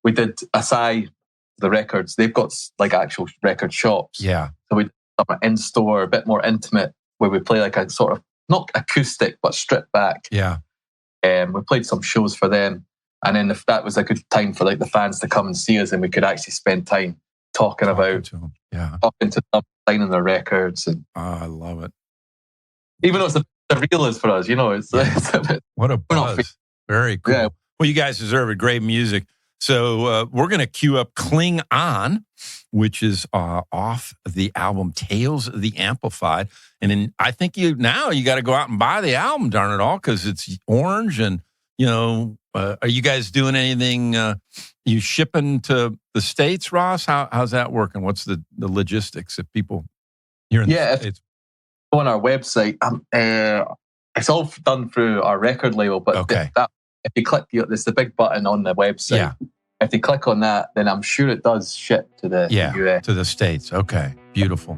we did Asai, the records. They've got like actual record shops. Yeah. So we did something in-store, a bit more intimate, where we play like a sort of, not acoustic, but stripped back. Yeah. We played some shows for them. And then if that was a good time for like the fans to come and see us, and we could actually spend time talking to them, signing their records. And I love it. Even though it's the realist for us, it's a bit... What a buzz. Very cool. Yeah. Well, you guys deserve it. Great music. So we're going to cue up Cling On, which is off the album Tales of the Amplified. And then I think you got to go out and buy the album, darn it all, because it's Orange. And, are you guys doing anything? You shipping to the States, Ross? How's that working? What's the logistics if people here in the States? On our website, it's all done through our record label, but if you click, there's the big button on the website. Yeah. If you click on that, then I'm sure it does ship to the US. To the States. Okay, beautiful.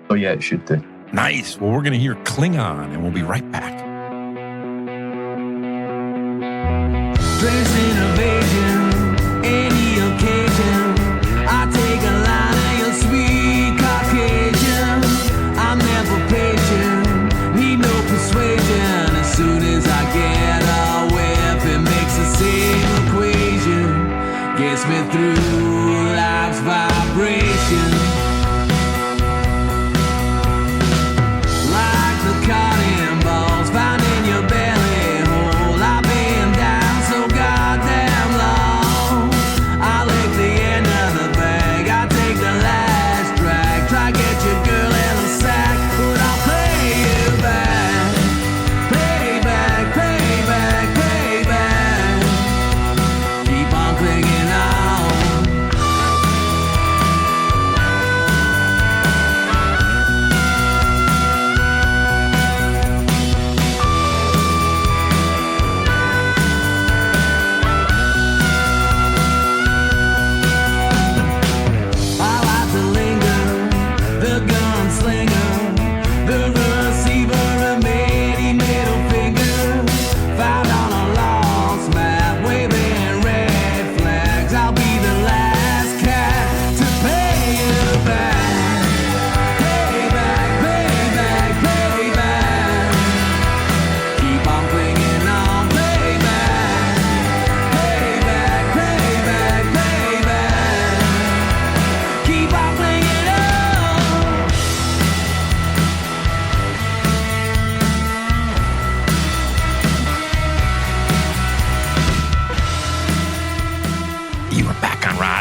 So yeah, it should do. Nice. Well, we're going to hear Cling On, and we'll be right back. Dress innovation, any occasion. I take a line of your sweet Caucasian. I'm never patient, need no persuasion. As soon as I get a whip, it makes the same equation. Gets me through life's vibration. Like the cannonballs found in your belly hole. I've been down so goddamn long. I lick the end of the bag, I take the last drag. Try get your girl in a sack, but I'll pay you back. Payback, payback, payback. Keep on clinging on.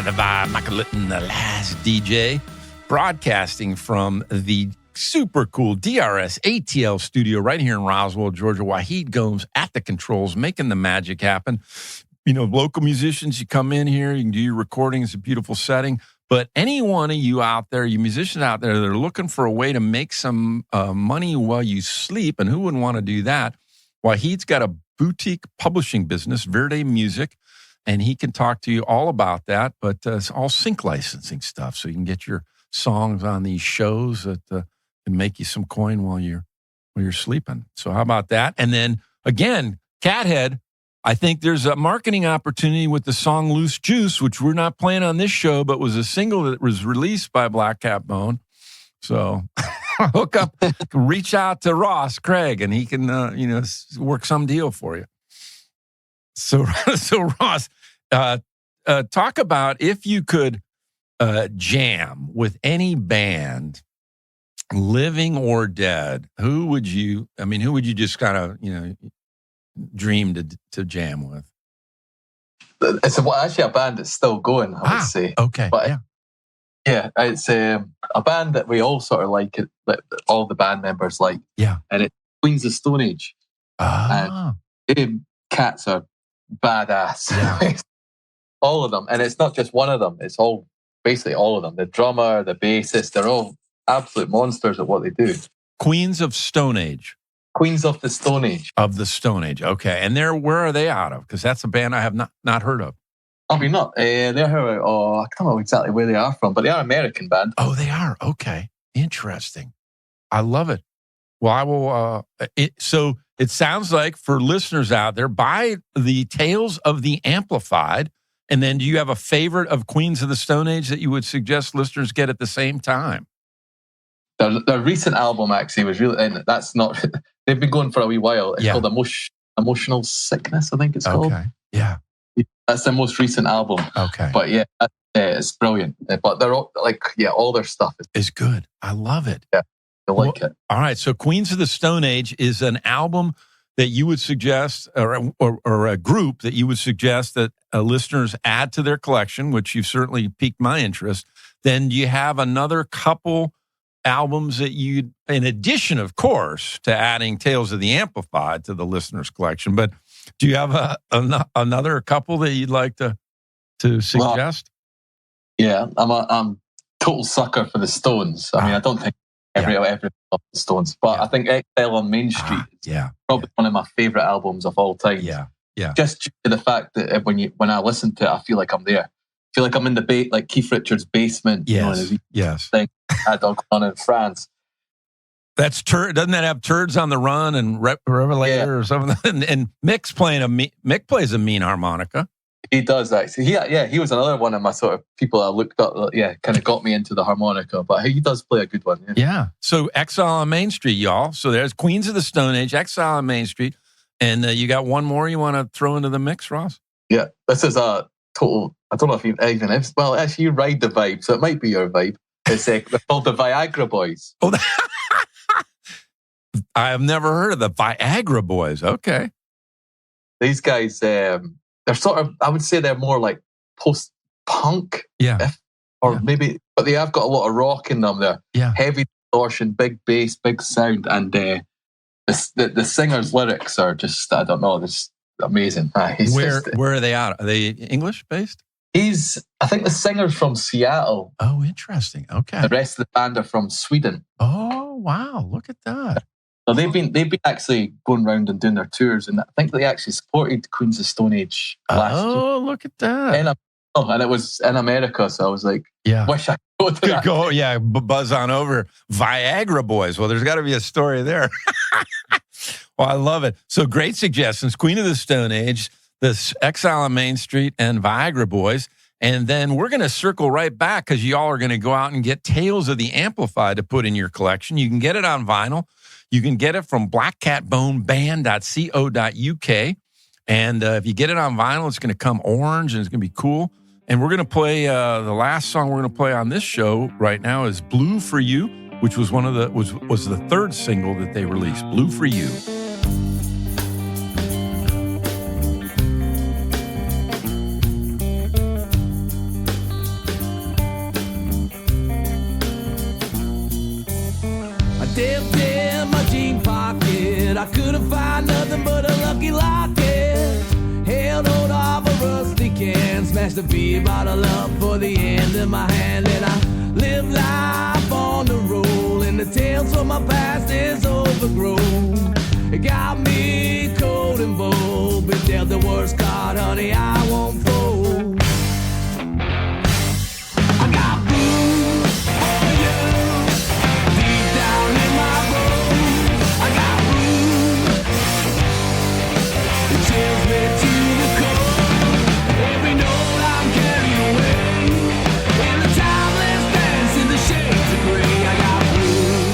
the vibe. Michael Litten, the last DJ, broadcasting from the super cool DRS ATL studio right here in Roswell, Georgia. Wahid Gomes at the controls, making the magic happen. You know, local musicians, you come in here, you can do your recording. It's a beautiful setting. But any one of you out there, you musicians out there that are looking for a way to make some money while you sleep, and who wouldn't want to do that? Wahid's got a boutique publishing business, Verde Music, and he can talk to you all about that, but it's all sync licensing stuff, so you can get your songs on these shows that can make you some coin while you're sleeping. So how about that? And then, again, Cathead, I think there's a marketing opportunity with the song Loose Juice, which we're not playing on this show, but was a single that was released by Black Cat Bone. So hook up, reach out to Ross Craig, and he can, work some deal for you. So Ross, talk about if you could jam with any band, living or dead, who would you just kind of, dream to jam with? It's actually a band that's still going, I would say. Okay. But yeah, it's a band that we all sort of like, that all the band members like. Yeah. And it's Queens of Stone Age. And cats are badass. Yeah. All of them. And it's not just one of them. It's basically all of them. The drummer, the bassist, they're all absolute monsters at what they do. Queens of Stone Age. Queens of the Stone Age. Of the Stone Age. Okay. And where are they out of? Because that's a band I have not heard of. I mean, not. I don't know exactly where they are from, but they are an American band. Oh, they are. Okay. Interesting. I love it. Well, I will. So it sounds like for listeners out there, buy the Tales of the Amplified. And then do you have a favorite of Queens of the Stone Age that you would suggest listeners get at the same time? Their recent album actually was really, and that's not, they've been going for a wee while. It's called Emotional Sickness, I think it's called. Okay. Yeah. That's their most recent album. Okay. But yeah, it's brilliant. But they're all all their stuff is good. I love it. Yeah. I like it. All right. So Queens of the Stone Age is an album that you would suggest, or a group that you would suggest that listeners add to their collection, which you've certainly piqued my interest. Then do you have another couple albums that you'd, in addition, of course, to adding Tales of the Amplified to the listeners' collection, but do you have another couple that you'd like to suggest? Well, I'm a total sucker for the Stones. I mean, I don't think every love the Stones, but I think Exile on Main Street is probably one of my favorite albums of all time. Yeah. Just due to the fact that when I listen to it, I feel like I'm there. I feel like I'm in the like Keith Richards' basement. Yes. Thing I dog on in France. That's doesn't that have Turds on the Run and Revelator or something? And Mick plays a mean harmonica. He does actually. He was another one of my sort of people I looked up. Kind of got me into the harmonica, but he does play a good one. Yeah. So Exile on Main Street, y'all. So there's Queens of the Stone Age, Exile on Main Street, and you got one more you want to throw into the mix, Ross? Yeah. This is a total. I don't know if you even have. Well, actually, you ride the vibe, so it might be your vibe. It's they're called the Viagra Boys. Oh, I have never heard of the Viagra Boys. Okay. These guys, they're sort of, I would say they're more like post-punk. Yeah. Maybe, but they have got a lot of rock in them. They're heavy distortion, big bass, big sound. And the singer's lyrics are just, I don't know, just amazing. Where are they out? Are they English-based? I think the singer's from Seattle. Oh, interesting. Okay. The rest of the band are from Sweden. Oh, wow. Look at that. So they've been actually going around and doing their tours, and I think they actually supported Queens of Stone Age last year. Oh, look at that. And it was in America, so I was like, wish I could go to that. Buzz on over. Viagra Boys. Well, there's got to be a story there. Well, I love it. So great suggestions. Queen of the Stone Age, this Exile on Main Street, and Viagra Boys. And then we're going to circle right back because y'all are going to go out and get Tales of the Amplified to put in your collection. You can get it on vinyl. You can get it from blackcatboneband.co.uk. And if you get it on vinyl, it's going to come orange and it's going to be cool. And we're going to play the last song we're going to play on this show right now is Blue for You, which was was the third single that they released, Blue for You. I couldn't find nothing but a lucky locket. Held hold of a rusty can, smashed the beer bottle up for the end of my hand, and I live life on the roll, and the tales from my past is overgrown. It got me cold and bold, but dealt the worst card, honey, I won't fold. I got blues for you, deep down in my bones. I got blues, it chills me to the core. Every note I'm carried away, in the timeless dance in the shades of gray. I got blues,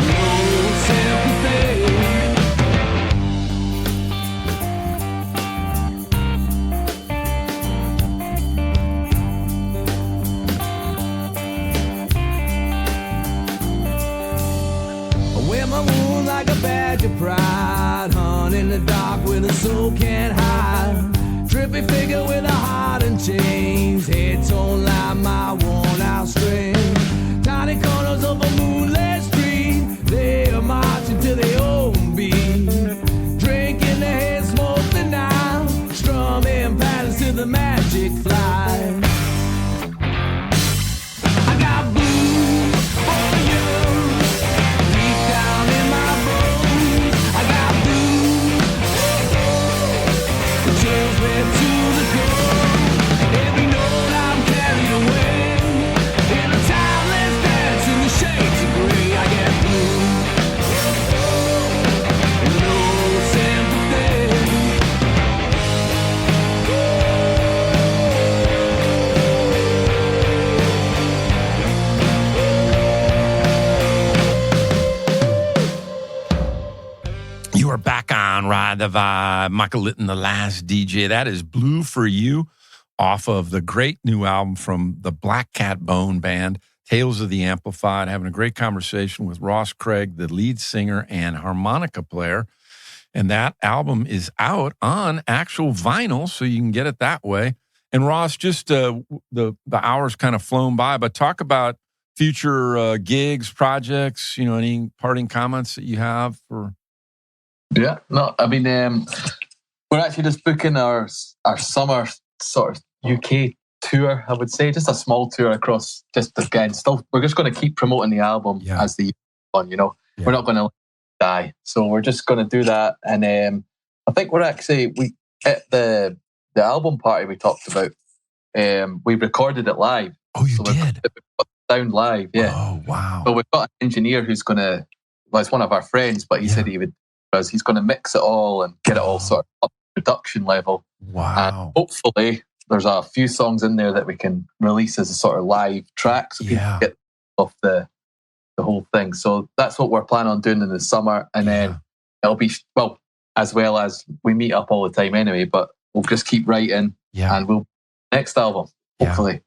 no sympathy. I wear my wound like a badge of pride, hunt in the dark where the soul can't hide. Trippy figure with a heart and chains, head torn like my worn out string. Tiny corners of a moonlit street, they are marching to their own beat. Drinking the head, smoke the night, strumming patterns to the magic fly. I got blues for you, deep down in my bones. I got blues, it chills me to the core. Every note I'm carried away, in a timeless dance in the shades of gray. I get blues, no sympathy. You are back on Ride the Vibe. Michael Litten, the last DJ. That is Blue for You off of the great new album from the Black Cat Bone Band, Tales of the Amplified. Having a great conversation with Ross Craig, the lead singer and harmonica player. And that album is out on actual vinyl, so you can get it that way. And Ross, just the hours kind of flown by, but talk about future gigs, projects, any parting comments that you have for... Yeah, no, I mean, we're actually just booking our summer sort of UK tour, I would say, just a small tour across, just again, still, we're just going to keep promoting the album as the year on, We're not going to die. So we're just going to do that. And I think we're actually, at the album party we talked about, we recorded it live. Oh, you so did? Sound live, yeah. Oh, wow. So we've got an engineer who's going to, well, it's one of our friends, but he said he would, because he's going to mix it all and get it all sort of up to production level. Wow. And hopefully there's a few songs in there that we can release as a sort of live track so people can get off the whole thing. So that's what we're planning on doing in the summer. And then it'll be, well, as well as we meet up all the time anyway, but we'll just keep writing and we'll next album, hopefully.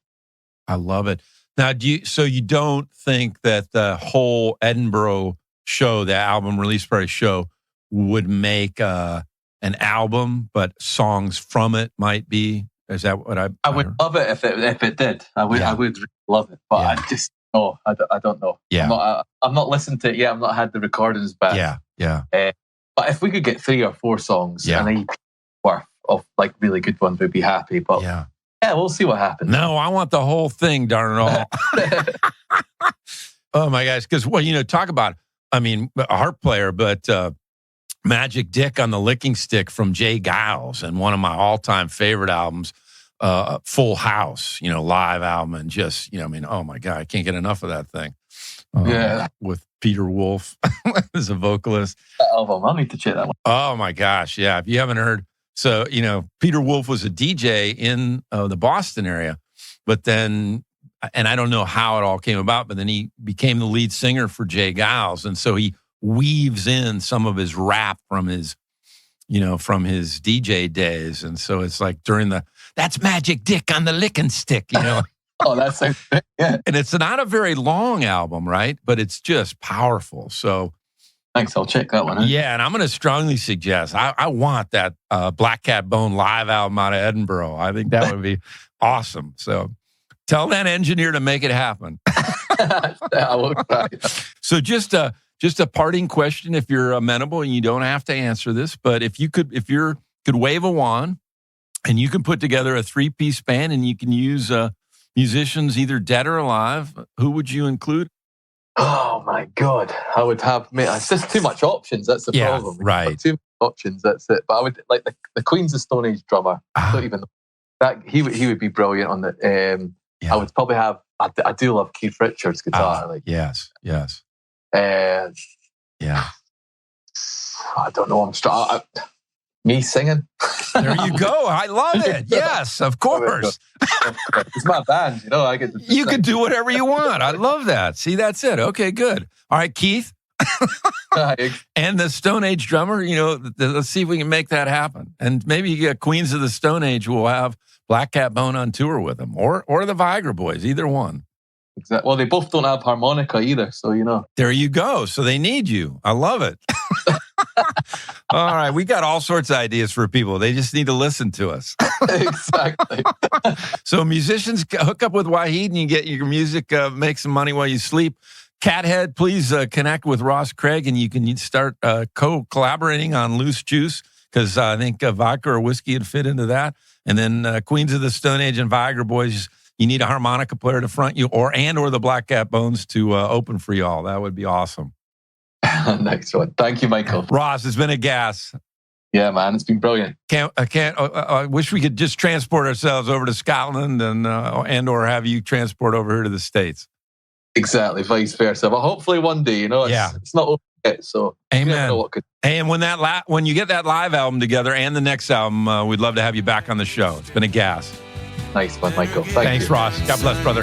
I love it. Now, so you don't think that the whole Edinburgh show, the album release party show, would make an album, but songs from it might be? Is that what I would love it if it did. I would really love it, but I just I don't know. Yeah, I'm not listened to it yet. I've not had the recordings back. Yeah. But if we could get 3 or 4 songs and an EP worth of like really good ones, we'd be happy. But yeah, we'll see what happens. No, I want the whole thing, darn it all. Oh my gosh, because talk about, I mean, a harp player, but Magic Dick on the Licking Stick from Jay Giles, and one of my all-time favorite albums, Full House, live album, and just, I mean, oh my God, I can't get enough of that thing. With Peter Wolf as a vocalist. That album, I'll need to check that one. Oh my gosh, yeah. If you haven't heard, so, Peter Wolf was a DJ in the Boston area, but then, and I don't know how it all came about, but then he became the lead singer for Jay Giles, and so he weaves in some of his rap from his DJ days. And so it's like that's Magic Dick on the Licking Stick, Oh, that's so good. Yeah. And it's not a very long album, right? But it's just powerful. So thanks. I'll check that one out. Yeah, and I'm going to strongly suggest, I want that Black Cat Bone live album out of Edinburgh. I think that would be awesome. So tell that engineer to make it happen. I will try. So just just a parting question, if you're amenable, and you don't have to answer this, but if you could wave a wand and you can put together a 3-piece band and you can use musicians either dead or alive, who would you include? Oh my God, I would have. Mate, it's just too much options. That's the problem. Right. Too many options. That's it. But I would like the Queens of Stone Age drummer. I don't even know that he would be brilliant on the. I would probably have. I do love Keith Richards' guitar. Yes. Yeah. I don't know. Me singing. There you go. I love it. Yes, of course. It's my band, I get to you can do whatever you want. I love that. See, that's it. Okay, good. All right, Keith. And the Stone Age drummer, let's see if we can make that happen. And maybe Queens of the Stone Age will have Black Cat Bone on tour with them, or the Viagra Boys, either one. Exactly. Well, they both don't have harmonica either, so There you go. So they need you. I love it. All right, we got all sorts of ideas for people. They just need to listen to us. Exactly. So musicians, hook up with Wahid and you get your music, make some money while you sleep. Cathead, please connect with Ross Craig and you can start collaborating on Loose Juice, because I think vodka or whiskey would fit into that. And then Queens of the Stone Age and Viagra Boys, you need a harmonica player to front you, or the Black Cat Bones to open for you all. That would be awesome. Next one. Thank you, Michael. Ross, it's been a gas. Yeah, man, it's been brilliant. I wish we could just transport ourselves over to Scotland and/or have you transport over here to the States. Exactly, vice versa. But hopefully one day, it's not over yet. So amen. And when you get that live album together and the next album, we'd love to have you back on the show. It's been a gas. Nice one, Michael. Thanks, you. Ross. God bless, brother.